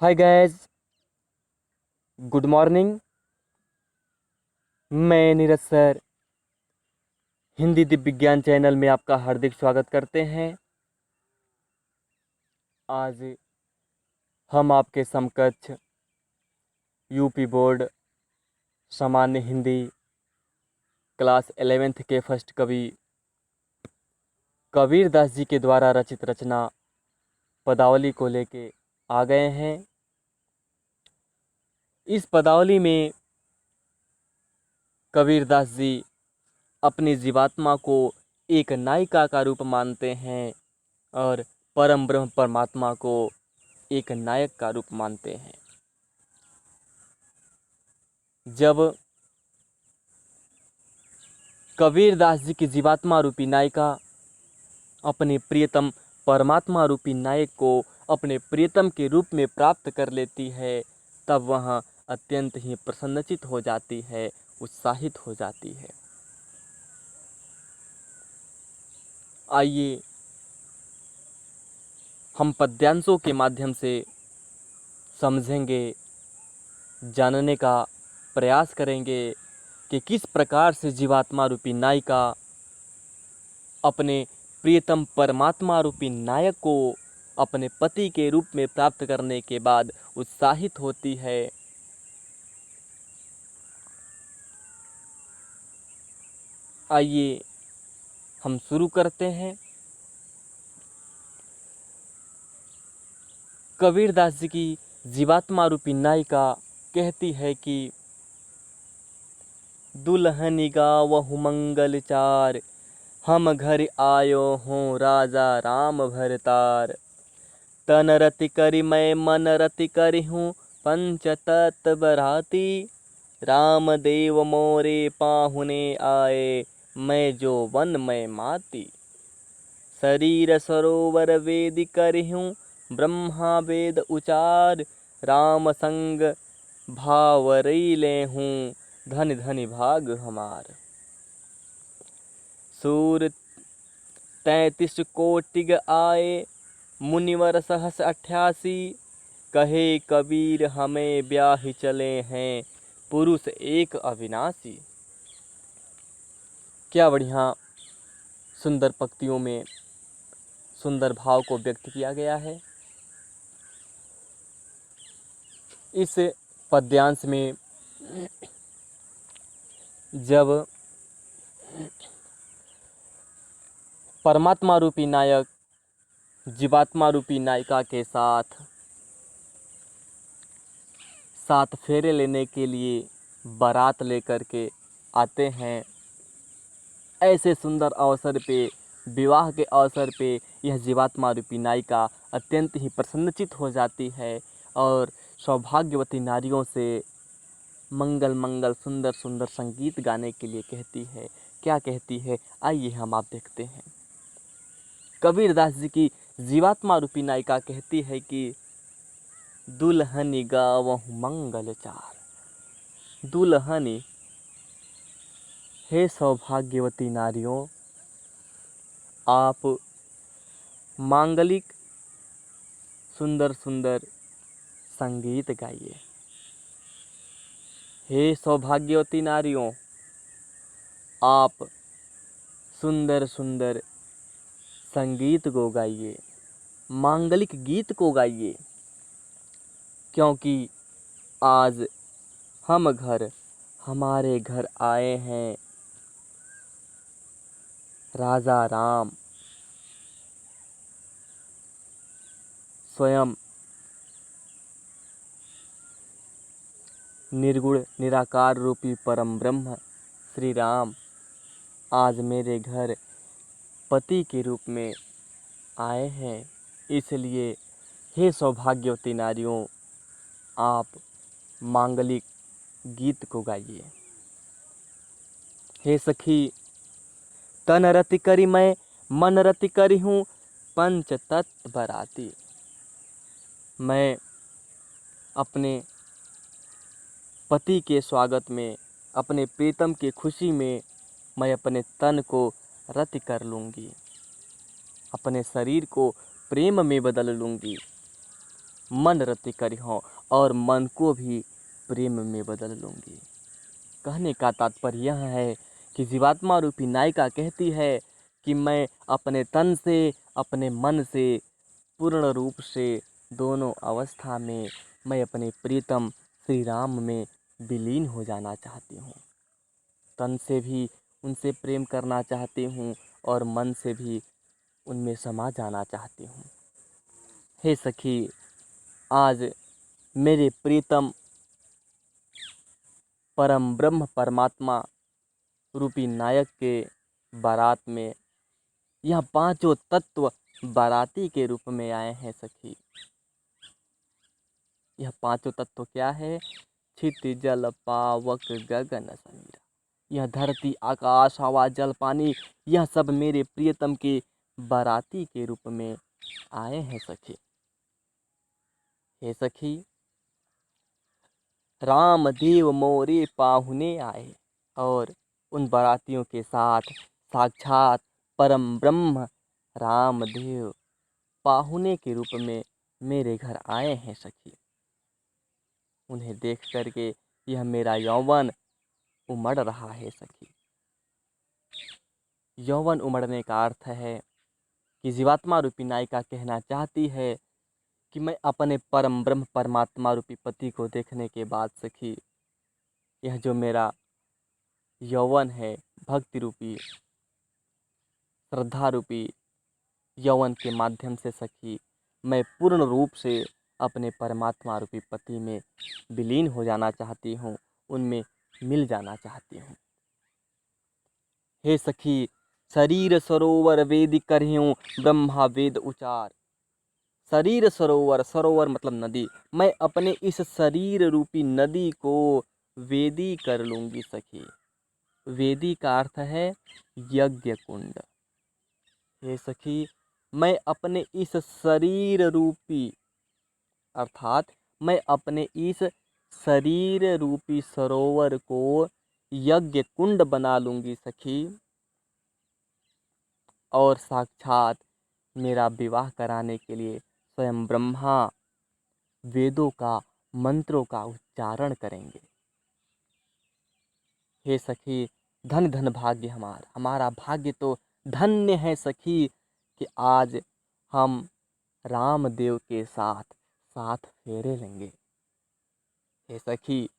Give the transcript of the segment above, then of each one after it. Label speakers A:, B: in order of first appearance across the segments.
A: Hi guys, good morning. मैं Neeraj sir Hindi Divya विज्ञान channel में आपका हार्दिक स्वागत करते हैं। आज हम आपके समकक्ष यूपी बोर्ड सामान्य हिंदी क्लास 11th के फर्स्ट कवि कबीर दास जी के द्वारा रचित रचना पदावली को लेके आ गए हैं। इस पदावली में कबीर दास जी अपनी जीवात्मा को एक नायिका का रूप मानते हैं और परम ब्रह्म परमात्मा को एक नायक का रूप मानते हैं। जब कबीर दास जी की जीवात्मा रूपी नायिका अपने प्रियतम परमात्मा रूपी नायक को अपने प्रियतम के रूप में प्राप्त कर लेती है, तब वह अत्यंत ही प्रसन्नचित हो जाती है, उत्साहित हो जाती है। आइए हम पद्यांशों के माध्यम से समझेंगे, जानने का प्रयास करेंगे कि किस प्रकार से जीवात्मा रूपी नायिका अपने प्रियतम परमात्मा रूपी नायक को अपने पति के रूप में प्राप्त करने के बाद उत्साहित होती है। आइए हम शुरू करते हैं। कबीर दास जी की जीवात्मा रूपी नायिका कहती है कि दुल्हन गावहु मंगल चार, हम घर आयो हूँ राजा राम भरतार। तन रति करि मैं मन रति करि हूँ पंच तत्व बराती। राम देव मोरे पाहुने आए, मैं जो वन में माती। शरीर सरोवर वेद करि हूँ ब्रह्मा वेद उचार। राम संग भाव रईले हूँ, धन धनि भाग हमार। सूर 33 कोटिग आए, मुनिवर सहस 88। कहे कबीर हमें ब्याह चले हैं, पुरुष एक अविनाशी। क्या बढ़िया सुंदर पंक्तियों में सुंदर भाव को व्यक्त किया गया है। इस पद्यांश में जब परमात्मा रूपी नायक जीवात्मा रूपी नायिका के साथ फेरे लेने के लिए बारात लेकर के आते हैं, ऐसे सुंदर अवसर पे, विवाह के अवसर पे यह जीवात्मा रूपी नायिका अत्यंत ही प्रसन्नचित हो जाती है और सौभाग्यवती नारियों से मंगल मंगल सुंदर सुंदर संगीत गाने के लिए कहती है। क्या कहती है, आइए हम आप देखते हैं। कबीर दास जी की जीवात्मा रूपी नायिका कहती है कि दुल्हनी गावहु मंगल चार। दुल्हनी, हे सौभाग्यवती नारियों, आप मांगलिक सुंदर सुंदर संगीत गाइए। हे सौभाग्यवती नारियों, आप सुंदर सुंदर संगीत को गाइए, मांगलिक गीत को गाइए, क्योंकि आज हमारे घर आए हैं राजा राम, स्वयं निर्गुण निराकार रूपी परम ब्रह्म श्री राम आज मेरे घर पति के रूप में आए हैं। इसलिए हे सौभाग्यवती नारियों, आप मांगलिक गीत को गाइए। हे सखी, तन रति करि मैं मन रति करि हूँ पंच तत्व बराती। मैं अपने पति के स्वागत में, अपने प्रीतम की खुशी में मैं अपने तन को रति कर लूँगी, अपने शरीर को प्रेम में बदल लूँगी। मन रति करिहो और मन को भी प्रेम में बदल लूँगी। कहने का तात्पर्य यह है कि जीवात्मा रूपी नायिका कहती है कि मैं अपने तन से, अपने मन से पूर्ण रूप से दोनों अवस्था में मैं अपने प्रीतम श्री राम में विलीन हो जाना चाहती हूँ। तन से भी उनसे प्रेम करना चाहती हूँ और मन से भी उनमें समा जाना चाहती हूँ। हे सखी, आज मेरे प्रीतम परम ब्रह्म परमात्मा रूपी नायक के बारात में यह पांचों तत्व बाराती के रूप में आए हैं सखी। यह पांचों तत्व क्या है? क्षिति जल पावक गगन समीरा। यह धरती आकाश हवा जल पानी, यह सब मेरे प्रियतम के बाराती के रूप में आए हैं सखी। हे सखी, रामदेव मोरे पाहुने आए और उन बारातियों के साथ साक्षात परम ब्रह्म रामदेव पाहुने के रूप में मेरे घर आए हैं सखी। उन्हें देख करके यह मेरा यौवन उमड़ रहा है सखी। यौवन उमड़ने का अर्थ है कि जीवात्मा रूपी नायिका कहना चाहती है कि मैं अपने परम ब्रह्म परमात्मा रूपी पति को देखने के बाद सखी, यह जो मेरा यौवन है, भक्ति रूपी श्रद्धा रूपी यौवन के माध्यम से सखी, मैं पूर्ण रूप से अपने परमात्मा रूपी पति में विलीन हो जाना चाहती हूँ, उनमें मिल जाना चाहती हूँ। हे सखी, शरीर सरोवर वेदी करहियो ब्रह्मा वेद उचार। शरीर सरोवर, सरोवर मतलब नदी, मैं अपने इस शरीर रूपी नदी को वेदी कर लूँगी सखी। वेदी का अर्थ है यज्ञ कुंड। हे सखी, मैं अपने इस शरीर रूपी अर्थात मैं अपने इस शरीर रूपी सरोवर को यज्ञ कुंड बना लूँगी सखी और साक्षात मेरा विवाह कराने के लिए स्वयं ब्रह्मा वेदों का, मंत्रों का उच्चारण करेंगे। हे सखी, धन धन भाग्य हमारा भाग्य तो धन्य है सखी कि आज हम रामदेव के साथ साथ फेरे लेंगे। हे सखी,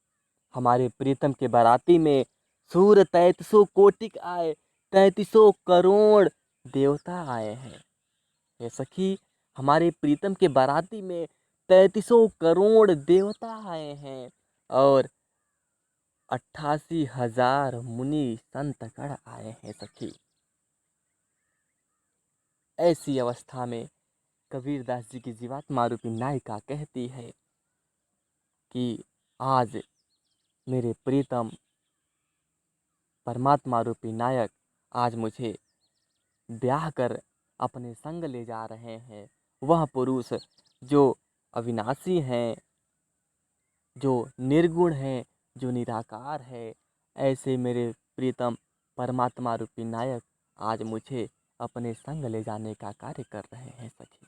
A: हमारे प्रीतम के बाराती में सूर्य 3300 कोटिक आए, 3300 करोड़ देवता आए हैं। हे सखी, हमारे प्रीतम के बाराती में 3300 करोड़ देवता आए हैं और 88,000 मुनि संतगण आए हैं सखी। ऐसी अवस्था में कबीरदास जी की जीवात्मा रूपी नायिका कहती है कि आज मेरे प्रीतम परमात्मा रूपी नायक आज मुझे ब्याह कर अपने संग ले जा रहे हैं। वह पुरुष जो अविनाशी हैं, जो निर्गुण हैं, जो निराकार है, ऐसे मेरे प्रीतम परमात्मा रूपी नायक आज मुझे अपने संग ले जाने का कार्य कर रहे हैं सखी।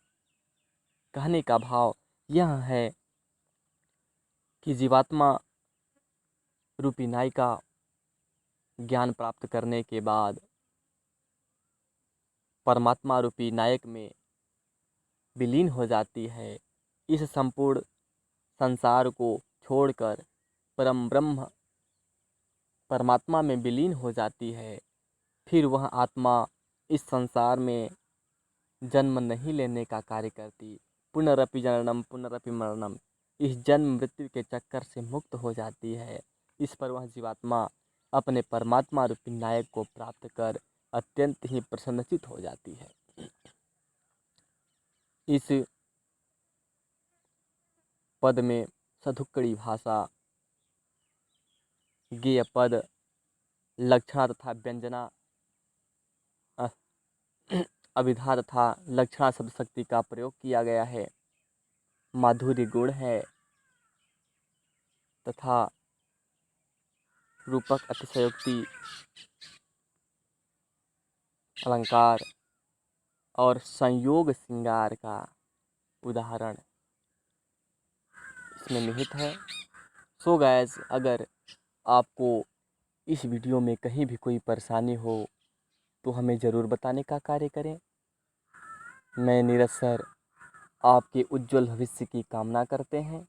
A: कहने का भाव यह है कि जीवात्मा रूपी नायिका ज्ञान प्राप्त करने के बाद परमात्मा रूपी नायक में विलीन हो जाती है। इस संपूर्ण संसार को छोड़कर परम ब्रह्म परमात्मा में विलीन हो जाती है। फिर वह आत्मा इस संसार में जन्म नहीं लेने का कार्य करती। पुनरपि जननम पुनरपि मरणम, इस जन्म मृत्यु के चक्कर से मुक्त हो जाती है। इस पर वह जीवात्मा अपने परमात्मा रूपी नायक को प्राप्त कर अत्यंत ही प्रसन्नचित हो जाती है। इस पद में सधुक्कड़ी भाषा, गेय पद, लक्षणा तथा व्यंजना, अभिधा तथा लक्षणा शब्द शक्ति का प्रयोग किया गया है। माधुर्य गुण है तथा रूपक अतिशयोक्ति, अलंकार और संयोग श्रृंगार का उदाहरण इसमें निहित है। सो गाइस, अगर आपको इस वीडियो में कहीं भी कोई परेशानी हो तो हमें ज़रूर बताने का कार्य करें। मैं नीरज सर आपके उज्जवल भविष्य की कामना करते हैं।